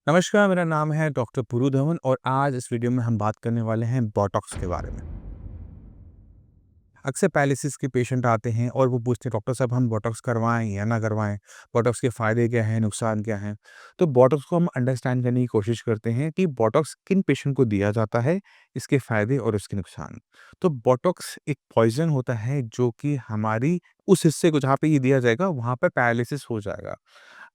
नमस्कार, मेरा नाम है डॉक्टर पुरु धवन और आज इस वीडियो में हम बात करने वाले हैं बोटॉक्स के बारे में। अक्सर पैरालिसिस के पेशेंट आते हैं और वो पूछते हैं डॉक्टर साहब हम बोटॉक्स करवाएँ या ना करवाएँ? बोटॉक्स के फ़ायदे क्या हैं, नुकसान क्या हैं? तो बोटॉक्स को हम अंडरस्टैंड करने की कोशिश करते हैं कि बोटॉक्स किन पेशेंट को दिया जाता है, इसके फ़ायदे और उसके नुकसान। तो बोटॉक्स एक पॉइज़न होता है जो कि हमारी उस हिस्से को जहाँ पे ये दिया जाएगा वहाँ पे पैरालिसिस हो जाएगा।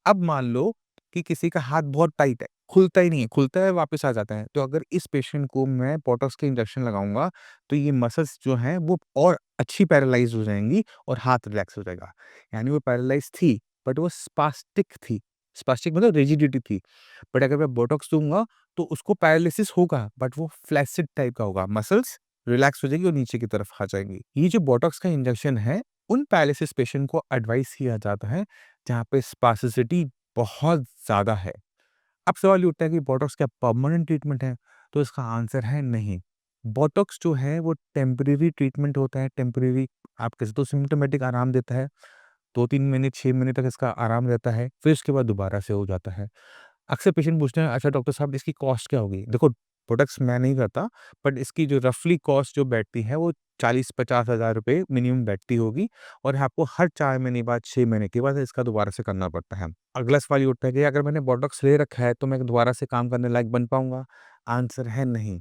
अब मान लो कि किसी का हाथ बहुत टाइट है, खुलता ही नहीं है, खुलता है वापस आ जाता है। तो अगर इस पेशेंट को मैं बोटॉक्स के इंजेक्शन लगाऊँगा, तो ये मसल्स जो हैं वो और अच्छी पैरालाइज़ हो जाएँगी और हाथ रिलैक्स हो जाएगा। यानी वो पैरालाइज़ थी, बट वो स्पास्टिक थी। स्पास्टिक मतलब रिजिडिटी थी। बट अगर मैं बोटॉक्स दूँगा, तो उसको पैरालिसिस होगा, बट वो फ्लैसिड टाइप का होगा। मसल्स रिलैक्स हो जाएगी और नीचे की तरफ आ जाएँगी। ये जो बोटॉक्स का इंजेक्शन है, उन पैरालिसिस पेशेंट को एडवाइस किया जाता है, जहाँ पे स्पास्टिसिटी बहुत ज़्यादा है। अब सवाल ये उठता है कि बोटॉक्स क्या परमानेंट ट्रीटमेंट है? तो इसका आंसर है नहीं। बोटॉक्स जो है वो टेम्परेरी ट्रीटमेंट होता है, टेम्परेरी आप कह सकते हो सिम्प्टोमेटिक आराम देता है। 2-3 महीने, 6 महीने तक इसका आराम रहता है, फिर उसके बाद दोबारा से हो जाता है। अक्सर पेशेंट पूछते हैं, "अच्छा डॉक्टर साहब इसकी कॉस्ट क्या होगी?" देखो, प्रोडक्ट्स मैं नहीं करता, बट इसकी जो रफली कॉस्ट जो बैठती है वो 40-50 हज़ार रुपए मिनिमम बैठती होगी और आपको हर 4 महीने बाद, 6 महीने के बाद इसका दोबारा से करना पड़ता है। अगला सवाल ये उठता है कि अगर मैंने बोटॉक्स ले रखा है, तो मैं दोबारा से काम करने लायक बन पाऊँगा? आंसर है नहीं।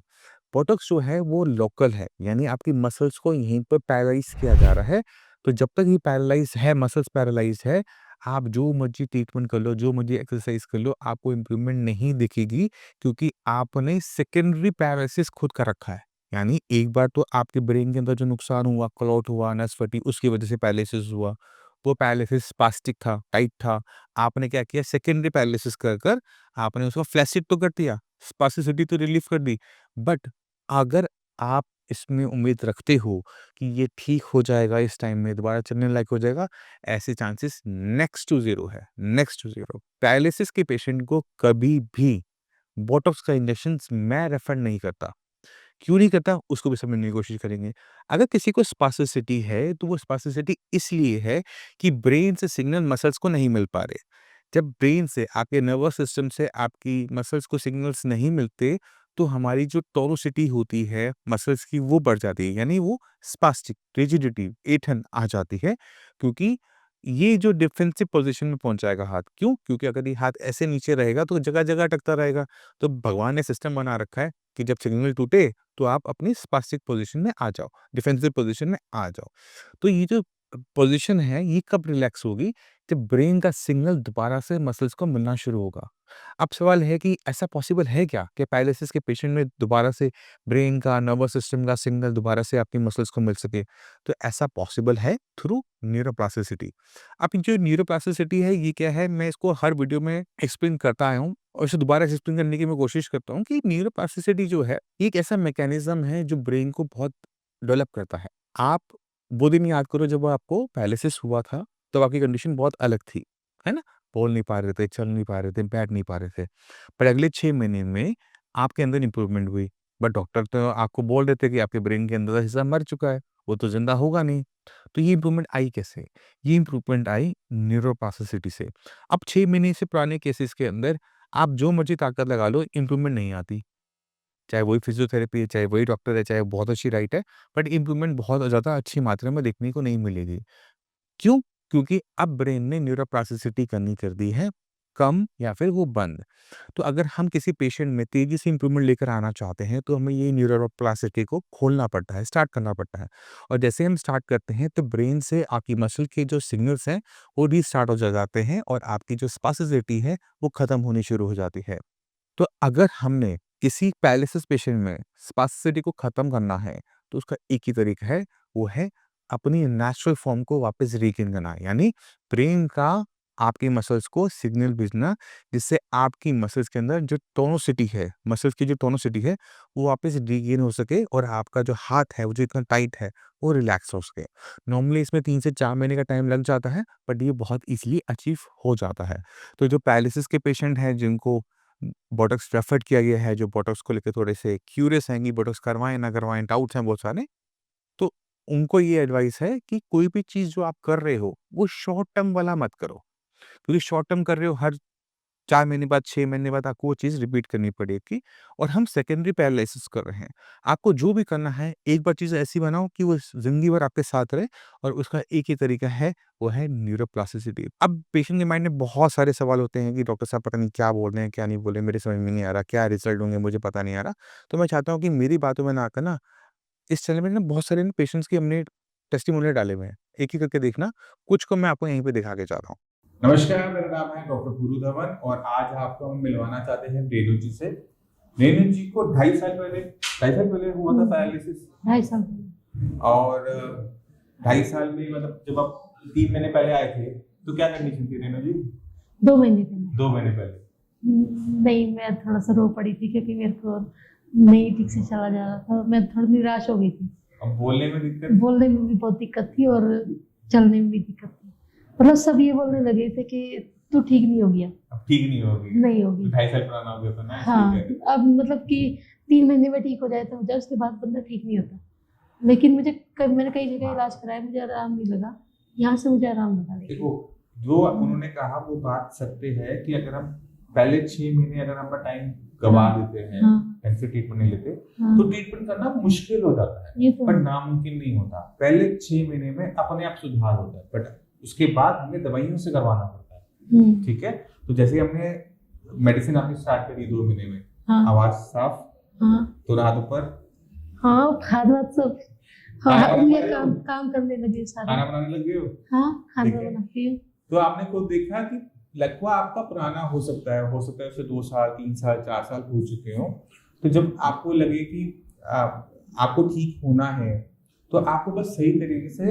बोटॉक्स जो है वो लोकल है, यानी आपकी मसल्स को यहीं पर पैरालाइज़ किया जा रहा है। तो जब तक ये पैरालाइज़ है, मसल्स पैरालाइज़ है, आप जो मर्ज़ी ट्रीटमेंट कर लो, जो मर्ज़ी एक्सरसाइज़ कर लो, आपको इम्प्रूवमेंट नहीं दिखेगी क्योंकि आपने सेकेंडरी पैरालिसिस खुद कर रखा है। यानी एक बार तो आपके ब्रेन के अंदर जो नुकसान हुआ, क्लॉट हुआ, नस फटी, उसकी वज़ह से पैरालिसिस हुआ। वो पैरालिसिस स्पास्टिक था, टाइट था। आपने क्या किया सेकेंडरी पैरालिसिस कर आपने उसको फ्लैसिड तो कर दिया, स्पास्टिसिटी तो रिलीफ़ कर दी। बट अगर आप इसमें उम्मीद रखते हो कि ये ठीक हो जाएगा इस टाइम में, दोबारा चलने लायक हो जाएगा, ऐसे चांसेस नेक्स्ट टू ज़ीरो है, नेक्स्ट टू ज़ीरो। पैरालिसिस के पेशेंट को कभी भी बोटॉक्स का इंजेक्शंस मैं रेफर नहीं करता। क्यों नहीं करता, उसको भी समझने की कोशिश करेंगे। अगर किसी को स्पास्टिसिटी है, तो वो स्पास्टिसिटी इसलिए है कि ब्रेन से सिग्नल मसल्स को नहीं मिल पा रहे। जब ब्रेन से, आपके नर्वस सिस्टम से आपकी मसल्स को सिग्नल्स नहीं मिलते, तो हमारी जो टोरोसिटी होती है मसल्स की, वो बढ़ जाती है। यानी वो स्पास्टिक, रिजिडिटी, ऐंठन आ जाती है, क्योंकि ये जो डिफेंसिव पोज़ीशन में पहुँच जाएगा हाथ। क्यों? क्योंकि अगर ये हाथ ऐसे नीचे रहेगा, तो जगह-जगह अटकता रहेगा। तो भगवान ने सिस्टम बना रखा है कि जब सिग्नल टूटे, तो आप अपनी स्पास्टिक पोज़ीशन में आ जाओ, डिफेंसिव पोज़ीशन में आ जाओ। तो ये जो पोज़ीशन है, ये कब रिलैक्स होगी? जब ब्रेन का सिग्नल दोबारा से मसल्स को मिलना शुरू होगा। अब सवाल है कि ऐसा पॉसिबल है क्या कि पैरालिसिस के पेशेंट में दोबारा से ब्रेन का, नर्वस सिस्टम का सिग्नल दोबारा से आपकी मसल्स को मिल सके? तो ऐसा पॉसिबल है थ्रू न्यूरोप्लास्टिसिटी। अब जो न्यूरोप्लास्टिसिटी है, ये क्या है? मैं इसको हर वीडियो में एक्सप्लेन करता आया हूँ और इसे दोबारा एक्सप्लेन करने की मैं कोशिश करता हूँ कि न्यूरोप्लास्टिसिटी जो है, ये एक ऐसा मैकेनिज़्म है जो ब्रेन को बहुत डेवलप करता है। आप वो दिन याद करो जब आपको पैरालिसिस हुआ था, तब आपकी कंडीशन बहुत अलग थी, है ना? बोल नहीं पा रहे थे, चल नहीं पा रहे थे, बैठ नहीं पा रहे थे। पर अगले 6 महीने में आपके अंदर इम्प्रूवमेंट हुई। बट डॉक्टर तो आपको बोल रहे थे कि आपके ब्रेन के अंदर का हिस्सा मर चुका है, वो तो ज़िंदा होगा नहीं। तो ये इम्प्रूवमेंट आई कैसे? ये इम्प्रूवमेंट आई न्यूरोप्लास्टिसिटी से। अब 6 महीने से पुराने केसेज़ के अंदर आप जो मर्ज़ी ताकत लगा लो, इम्प्रूवमेंट नहीं आती। चाहे वही फिज़ियोथेरेपी है, चाहे वही डॉक्टर है, चाहे बहुत अच्छी डाइट है, बट इम्प्रूवमेंट बहुत ज़्यादा अच्छी मात्रा में देखने को नहीं मिलेगी। क्यों? क्योंकि अब ब्रेन ने न्यूरोप्लास्टिसिटी करनी कर दी है कम या फिर वो बंद। तो अगर हम किसी पेशेंट में तेज़ी से इम्प्रूवमेंट लेकर आना चाहते हैं, तो हमें ये न्यूरोप्लास्टिसिटी को खोलना पड़ता है, स्टार्ट करना पड़ता है। और जैसे हम स्टार्ट करते हैं, तो ब्रेन से आपकी मसल के जो सिग्नल्स हैं, वो रीस्टार्ट हो जाते हैं और आपकी जो स्पास्टिसिटी है, वो खत्म होनी शुरू हो जाती है। तो अगर हमने किसी पैरालिसिस पेशेंट में स्पास्टिसिटी को खत्म करना है, तो उसका एक ही तरीका है, वो है अपनी नेचुरल फॉर्म को वापस रीगेन करना। यानी ब्रेन का आपकी मसल्स को सिग्नल भेजना, जिससे आपकी मसल्स के अंदर जो टोनिसिटी है, मसल्स की जो टोनिसिटी है, वो वापस रीगेन हो सके और आपका जो हाथ है, वो जो इतना टाइट है, वो रिलैक्स हो सके। नॉर्मली इसमें 3 से 4 महीने का टाइम लग जाता है, बट ये बहुत ईज़िली अचीव हो जाता है। तो जो पैरालिसिस के पेशेंट हैं, जिनको बोटॉक्स रेफर किया गया है, जो बोटॉक्स को लेके थोड़े से क्यूरियस हैं कि बोटॉक्स करवाएँ, ना करवाएँ, डाउट्स हैं बहुत सारे, तो उनको ये एडवाइस है कि कोई भी चीज़ जो आप कर रहे हो, वो शॉर्ट टर्म वाला मत करो। क्योंकि शॉर्ट टर्म कर रहे हो, हर 4 महीने बाद, 6 महीने बाद आपको वो चीज़ रिपीट करनी पड़ेगी और हम सेकेंडरी पैरालिसिस कर रहे हैं। आपको जो भी करना है, एक बार चीज़ ऐसी बनाओ कि वो ज़िंदगी भर आपके साथ रहे और उसका एक ही तरीका है, वो है न्यूरोप्लास्टिसिटी। अब पेशेंट के माइंड में बहुत सारे सवाल होते हैं कि डॉक्टर साहब पता नहीं क्या बोल रहे हैं, क्या नहीं बोल रहे हैं, मेरे समझ में नहीं आ रहा, क्या रिज़ल्ट होंगे मुझे पता नहीं आ रहा। तो मैं चाहता हूँ कि मेरी बातों में ना आकर ना इस चैनल में ना बहुत सारे पेशेंट्स के हमने टेस्टिमोनियल डाले हुए हैं। एक-एक करके देखना, कुछ को मैं आपको यहीं पे दिखा के जा रहा हूँ। नमस्कार, मेरा नाम है डॉक्टर गुरु धवन और आज आपको हम मिलवाना चाहते हैं रेणु जी से। रेणु जी को 2.5 साल पहले हुआ था पैरालिसिस। 2.5 साल और 2.5 साल में मतलब जब आप 3 महीने पहले आए थे तो क्या कंडीशन थी रेणु जी? 2 महीने पहले 2 महीने पहले नहीं, मैं थोड़ा सा रो पड़ी थी क्योंकि मेरे को नहीं ठीक से चला जा रहा था। मैं थोड़ी निराश हो गई थी। अब बोलने में दिक्कत, बोलने में भी बहुत दिक्कत थी और चलने में भी दिक्कत थी। मतलब सब ये बोलने लगे थे कि तू ठीक नहीं हो गया, अब ठीक नहीं होगी, नहीं होगी। 2.5 साल पुराना हो गया था ना। हाँ, अब मतलब कि 3 महीने में ठीक हो जाए तो मुझे उसके बाद बंदा ठीक नहीं होता। लेकिन मैंने कई जगह इलाज कराया, मुझे आराम नहीं लगा। यहाँ से मुझे आराम लगा। देखो, जो उन्होंने कहा वो बात सत्य है कि अगर हम पहले 6 महीने अगर हम टाइम गवा देते हैं, ढंग से ट्रीटमेंट नहीं लेते, तो ट्रीटमेंट करना मुश्किल हो जाता है, पर नामुमकिन नहीं होता। पहले 6 महीने में अपने आप सुधार होता है, बट उसके बाद हमें दवाइयों से करवाना पड़ता है। ठीक है, तो जैसे हमने मेडिसिन आपने स्टार्ट करी 2 महीने में, आवाज साफ, तो रात ऊपर खाद वाद सब काम करने लगे, खाना बनाने लगे हो। खाना बनाती हूँ। तो आपने खुद देखा कि लकवा आपका पुराना हो सकता है उसे 2 साल, 3 साल, 4 साल हो चुके हो। तो जब आपको लगे कि आपको ठीक होना है, तो आपको बस सही तरीके से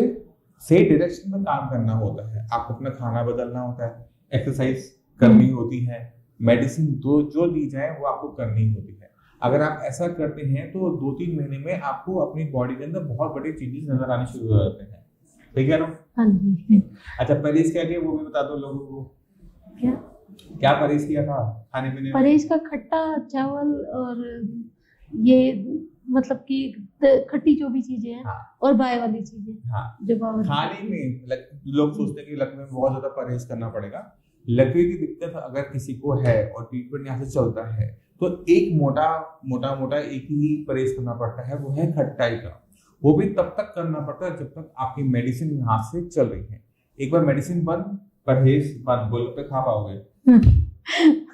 सही डायरेक्शन में काम करना होता है। आपको अपना खाना बदलना होता है, एक्सरसाइज करनी होती है, मेडिसिन जो दी जाए वो आपको करनी होती है। अगर आप ऐसा करते हैं तो 2-3 महीने में आपको अपनी बॉडी के अंदर बहुत बड़े चेंजेस नजर आने शुरू हो जाते हैं। ठीक है ना? हाँ जी। अच्छा, परहेज क्या किया वो भी बता दो लोगों को। क्या परहेज किया था खाने पीने में? परहेज का खट्टा चावल और ये मतलब कि खट्टी जो भी चीजें हैं, और बाय वाली चीजें, जो खाने में लोग सोचते हैं कि लकवे में बहुत ज्यादा परहेज करना पड़ेगा। लकवे की दिक्कत अगर किसी को है और ट्रीटमेंट यहाँ से चलता है तो एक मोटा एक ही परहेज करना पड़ता है, वो है खट्टाई का। वो भी तब तक करना पड़ता है जब तक आपकी मेडिसिन यहाँ से चल रही है। एक बार मेडिसिन बंद, परहेज बंद, गोलगप्पे खा पाओगे?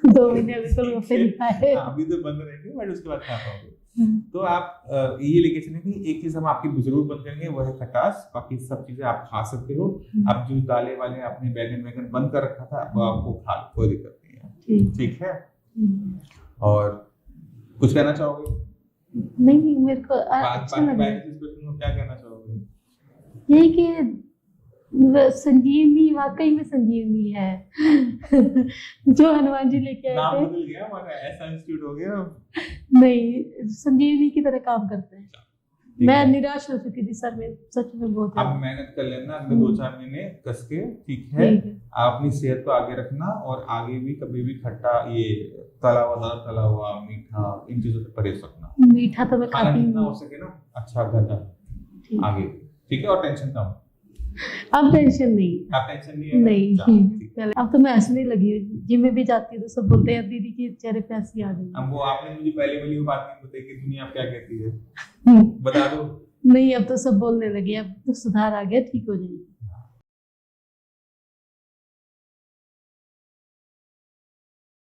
2 महीने अभी तो गोलगप्पे नहीं खाए। अभी तो बंद रहेंगे, बट उसके बाद खा पाओगे। तो आप ये लेके चलें कि एक चीज हम आपकी जरूर बंद करेंगे, वो है खटास। बाकी सब चीजें आप खा सकते हो। अब जो दालें वाले आपने बैगन बंद कर रखा था, वो आपको खा लो, कोई दिक्कत नहीं है। ठीक है? और कुछ कहना चाहोगे? नहीं, मेरे को अच्छा लगा। क्या कहना चाहोगे? यही कि संजीवनी वाकई में संजीवनी है। जो हनुमान जी लेके आए थे। नाम बदल गया हमारा, ऐसा इंस्टीट्यूट हो गया। नहीं, संजीवनी की तरह काम करते हैं। मैं निराश हो चुकी थी सर में, सच में बहुत। अब मेहनत कर लेना अगले 2-4 महीने कस के। ठीक है? आप अपनी सेहत को आगे रखना और आगे भी कभी भी खट्टा, ये तला हुआ मीठा, इन चीजों से परहेज रखना। मीठा तो मैं खाती हूँ, जितना हो सके ना अच्छा घटा आगे। ठीक है? और टेंशन कम। अब टेंशन नहीं। अब टेंशन नहीं है? नहीं। अब तो मैं हंसने लगी हूँ। जिम में भी जाती हूँ तो सब बोलते हैं दीदी के चेहरे पे हंसी आ गई। अब वो आपने मुझे पहले वाली बात नहीं बताई कि दुनिया क्या कहती है, बता दो। नहीं, अब तो सब बोलने लगे, अब तो सुधार आ गया, ठीक हो जाएगी।